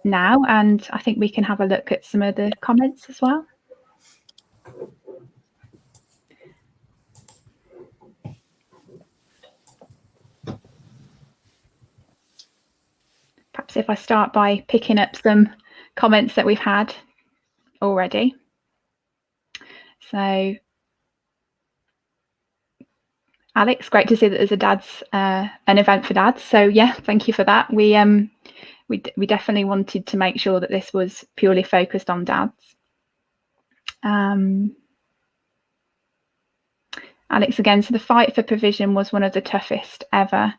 now, and I think we can have a look at some of the comments as well. Perhaps if I start by picking up some comments that we've had already. So Alex, great to see that there's an event for dads. So yeah, thank you for that. We definitely wanted to make sure that this was purely focused on dads. Alex again, so the fight for provision was one of the toughest ever,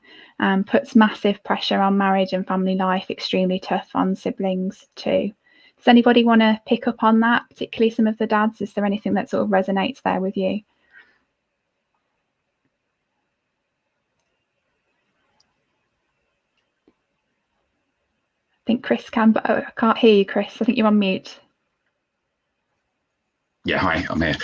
puts massive pressure on marriage and family life, extremely tough on siblings too. Does anybody want to pick up on that, particularly some of the dads? Is there anything that sort of resonates there with you? I think Chris can, but I can't hear you, Chris. I think you're on mute. Yeah, hi, I'm here.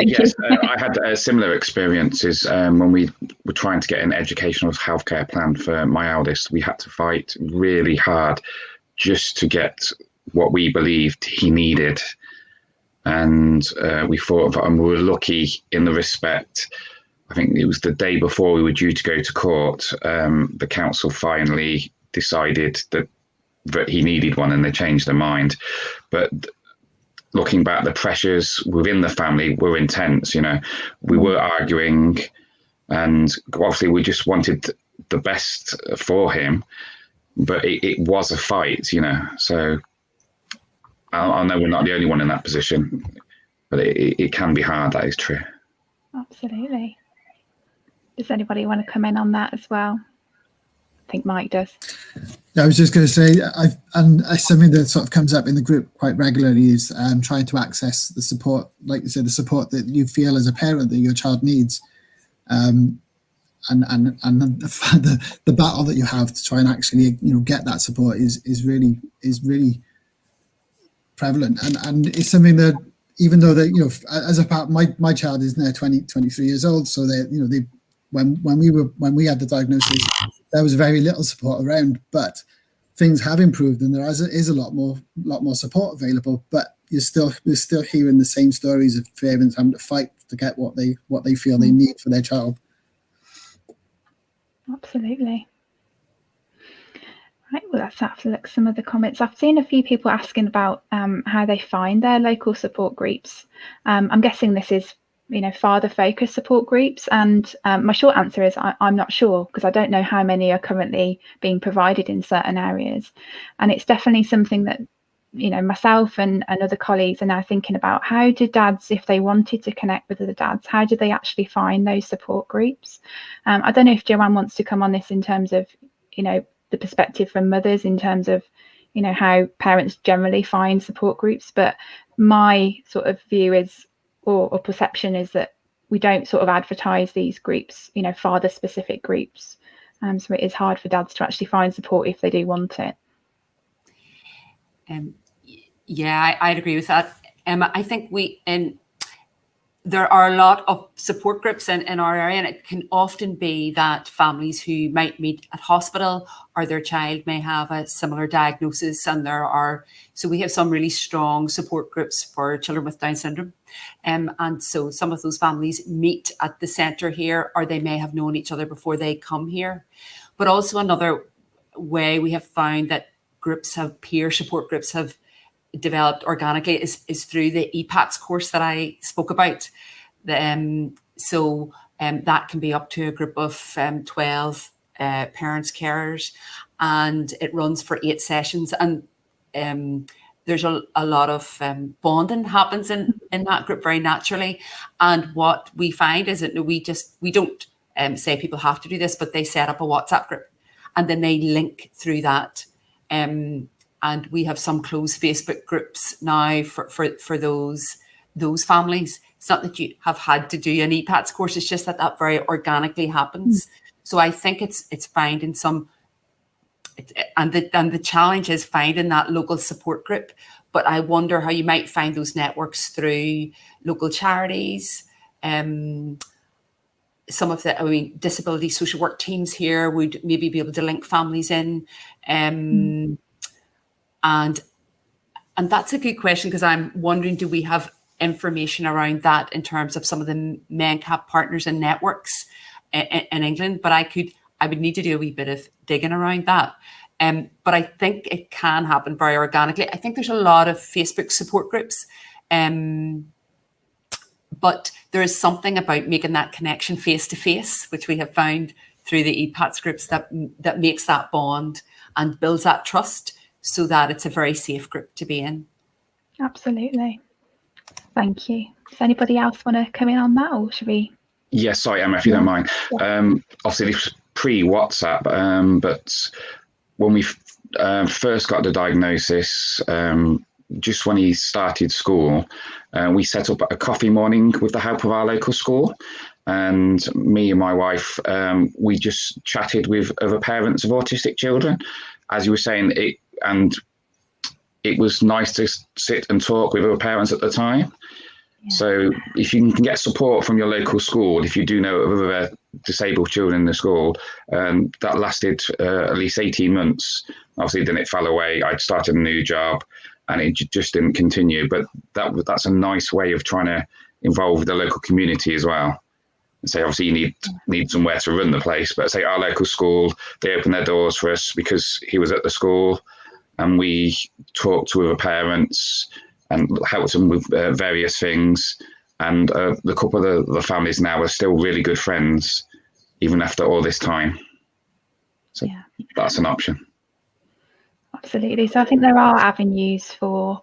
Yes, I had similar experiences when we were trying to get an educational healthcare plan for my eldest. We had to fight really hard just to get what we believed he needed. And we thought of, and we were lucky in the respect, I think it was the day before we were due to go to court, the council finally decided that he needed one, and they changed their mind. But looking back, the pressures within the family were intense. We were arguing, and obviously we just wanted the best for him, but it was a fight, so I know we're not the only one in that position, but it can be hard. That is true. Absolutely. Does anybody want to come in on that as well? I think Mike does. I was just going to say, something that sort of comes up in the group quite regularly is trying to access the support, like you said, the support that you feel as a parent that your child needs, and the battle that you have to try and actually get that support is really prevalent, and it's something that, even though that as a part, my child is now 23 years old, so they when we had the diagnosis, there was very little support around, but things have improved, and there is a lot more support available. But we're still hearing the same stories of parents having to fight to get what they feel they need for their child. Absolutely. Right, well, let's have a look at some of the comments. I've seen a few people asking about how they find their local support groups. I'm guessing this is father-focused support groups, and my short answer is I'm not sure, because I don't know how many are currently being provided in certain areas. And it's definitely something that myself and other colleagues are now thinking about. How do dads, if they wanted to connect with other dads, how do they actually find those support groups? I don't know if Joanne wants to come on this in terms of the perspective from mothers, in terms of how parents generally find support groups, but my sort of view is, or perception is, that we don't sort of advertise these groups, father specific groups, so it is hard for dads to actually find support if they do want it. Yeah, I'd agree with that, Emma. I think there are a lot of support groups in our area, and it can often be that families who might meet at hospital, or their child may have a similar diagnosis, and so we have some really strong support groups for children with Down syndrome. And so some of those families meet at the centre here, or they may have known each other before they come here. But also way we have found that peer support groups have developed organically is through the EPATS course that I spoke about. So that can be up to a group of 12 parents, carers, and it runs for 8 sessions. And there's a lot of bonding happens in that group very naturally. And what we find is that we don't say people have to do this, but they set up a WhatsApp group and then they link through that. And we have some closed Facebook groups now for those families. It's not that you have had to do an EPATS course, it's just that very organically happens. So I think it's finding some, and the challenge is finding that local support group. But I wonder how you might find those networks through local charities. Some of the, disability social work teams here would maybe be able to link families in. And that's a good question, because I'm wondering, do we have information around that in terms of some of the MenCap partners and networks in England? But I would need to do a wee bit of digging around that. But I think it can happen very organically. I think there's a lot of Facebook support groups, but there is something about making that connection face to face, which we have found through the EPATS groups, that makes that bond and builds that trust, so that it's a very safe group to be in. Absolutely. Thank you. Does anybody else want to come in on that, or should we? Yes, sorry, Emma, if you don't mind. Yeah. Obviously, this was pre-WhatsApp, but when we first got the diagnosis, just when he started school, we set up a coffee morning with the help of our local school. And me and my wife, we just chatted with other parents of autistic children. As you were saying, it was nice to sit and talk with other parents at the time. Yeah. So if you can get support from your local school, if you do know of other disabled children in the school, that lasted at least 18 months. Obviously, then it fell away. I'd started a new job and it just didn't continue. But that's a nice way of trying to involve the local community as well. And say, obviously, you need somewhere to run the place. But say our local school, they opened their doors for us because he was at the school. And we talked to other parents and helped them with various things. And the couple of the families now are still really good friends, even after all this time. So yeah, that's an option. Absolutely. So I think there are avenues for,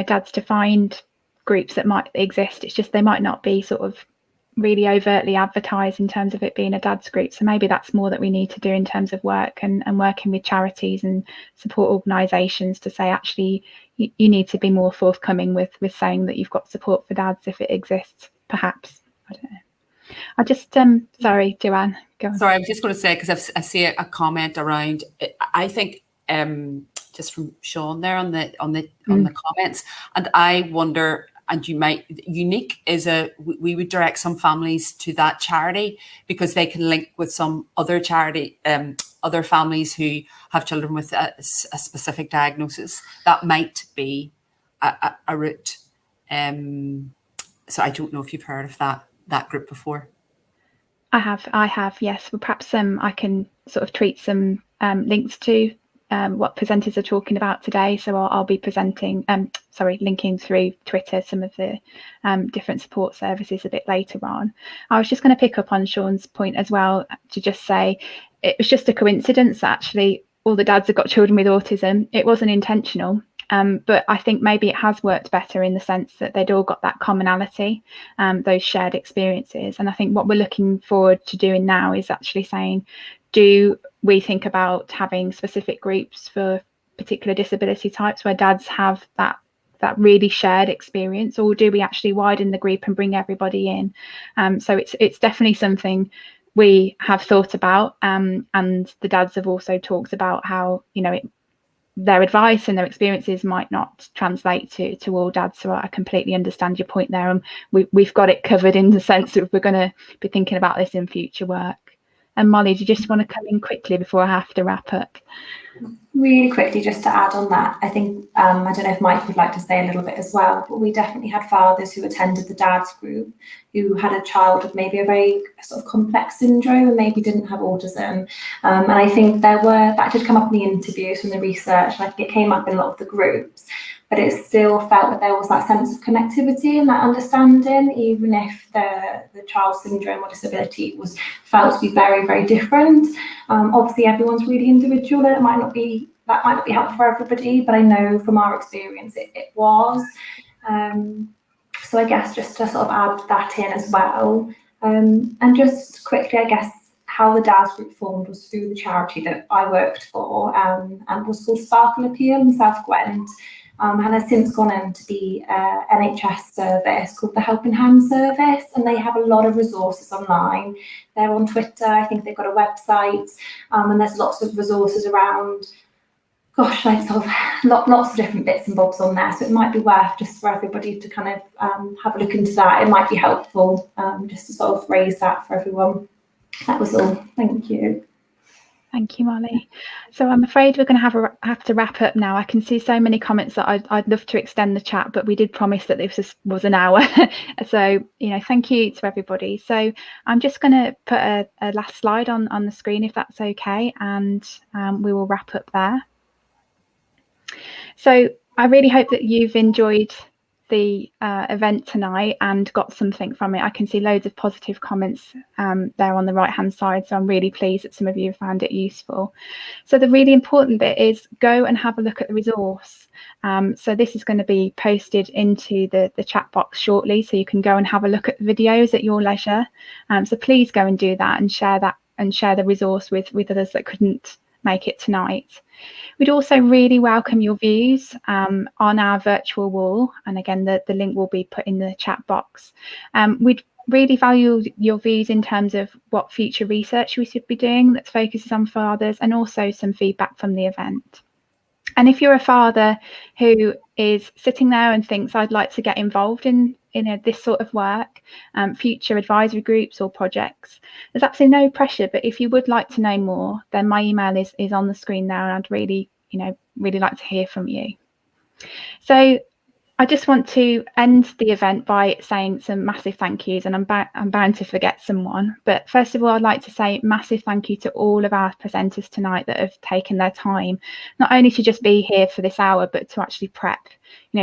dads to find groups that might exist. It's just they might not be sort of really overtly advertised in terms of it being a dad's group. So maybe that's more that we need to do in terms of work and working with charities and support organisations to say, actually, you need to be more forthcoming with saying that you've got support for dads if it exists, perhaps. I don't know. I just, sorry, Joanne, go on. Sorry, I was just going to say, because I see a comment around, I think, just from Sean there on the comments, and I wonder, and Unique is we would direct some families to that charity because they can link with some other charity, other families who have children with a specific diagnosis. That might be a route. So I don't know if you've heard of that group before. I have, yes. Well, perhaps I can sort of tweet some links to what presenters are talking about today. So I'll be linking through Twitter some of the different support services a bit later on. I was just going to pick up on Sean's point as well, to just say it was just a coincidence that actually all the dads have got children with autism. It wasn't intentional, but I think maybe it has worked better in the sense that they'd all got that commonality, those shared experiences. And I think what we're looking forward to doing now is actually saying, do we think about having specific groups for particular disability types where dads have that really shared experience, or do we actually widen the group and bring everybody in? So it's definitely something we have thought about, and the dads have also talked about how their advice and their experiences might not translate to all dads. So I completely understand your point there, and we've got it covered in the sense that we're going to be thinking about this in future work. And Molly, do you just want to come in quickly before I have to wrap up? Really quickly, just to add on that, I think, I don't know if Mike would like to say a little bit as well, but we definitely had fathers who attended the dad's group who had a child with maybe a very sort of complex syndrome and maybe didn't have autism. And I think that did come up in the interviews from the research, and I think it came up in a lot of the groups, but it still felt that there was that sense of connectivity and that understanding, even if the child's syndrome or disability was felt to be very, very different. Obviously, everyone's really individual, and that might not be helpful for everybody, but I know from our experience it was. So I guess just to sort of add that in as well. And just quickly, I guess, how the dad's group formed was through the charity that I worked for, and was called Sparkle Appeal in South Gwent. And has since gone into the NHS service called the Helping Hand Service, and they have a lot of resources online. They're on Twitter, I think they've got a website, and there's lots of resources around, like sort of lots of different bits and bobs on there. So it might be worth just for everybody to kind of have a look into that. It might be helpful just to sort of raise that for everyone. That was all. Thank you. Thank you, Molly. So I'm afraid we're going to have to wrap up now. I can see so many comments that I'd love to extend the chat, but we did promise that this was an hour. So, thank you to everybody. So I'm just going to put a last slide on the screen, if that's okay, and we will wrap up there. So I really hope that you've enjoyed the event tonight and got something from it. I can see loads of positive comments there on the right hand side, so I'm really pleased that some of you found it useful. So the really important bit is go and have a look at the resource. So this is going to be posted into the chat box shortly, so you can go and have a look at the videos at your leisure. So please go and do that and share the resource with others that couldn't make it tonight. We'd also really welcome your views on our virtual wall, and again the link will be put in the chat box. We'd really value your views in terms of what future research we should be doing that focuses on fathers, and also some feedback from the event. And if you're a father who is sitting there and thinks, I'd like to get involved in this sort of work, future advisory groups or projects, there's absolutely no pressure. But if you would like to know more, then my email is on the screen now, and I'd really like to hear from you. So I just want to end the event by saying some massive thank yous, and I'm bound to forget someone. But first of all, I'd like to say massive thank you to all of our presenters tonight that have taken their time, not only to just be here for this hour, but to actually prep,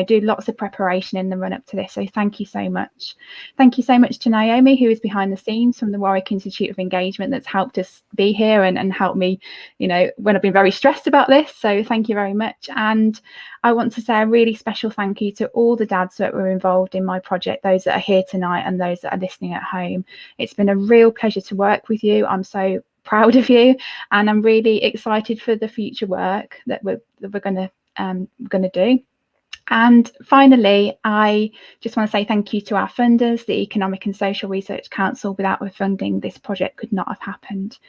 do lots of preparation in the run up to this. So thank you so much. Thank you so much to Naomi, who is behind the scenes from the Warwick Institute of Engagement, that's helped us be here and helped me, when I've been very stressed about this. So thank you very much. And I want to say a really special thank you to all the dads that were involved in my project, those that are here tonight and those that are listening at home. It's been a real pleasure to work with you. I'm so proud of you, and I'm really excited for the future work that we're going to do. And finally, I just want to say thank you to our funders, the Economic and Social Research Council. Without their funding, this project could not have happened.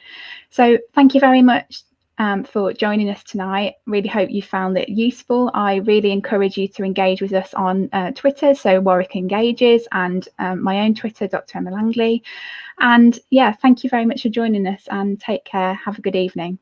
So thank you very much for joining us tonight. Really hope you found it useful. I really encourage you to engage with us on Twitter, so Warwick Engages, and my own Twitter, Dr. Emma Langley. And yeah, thank you very much for joining us, and take care. Have a good evening.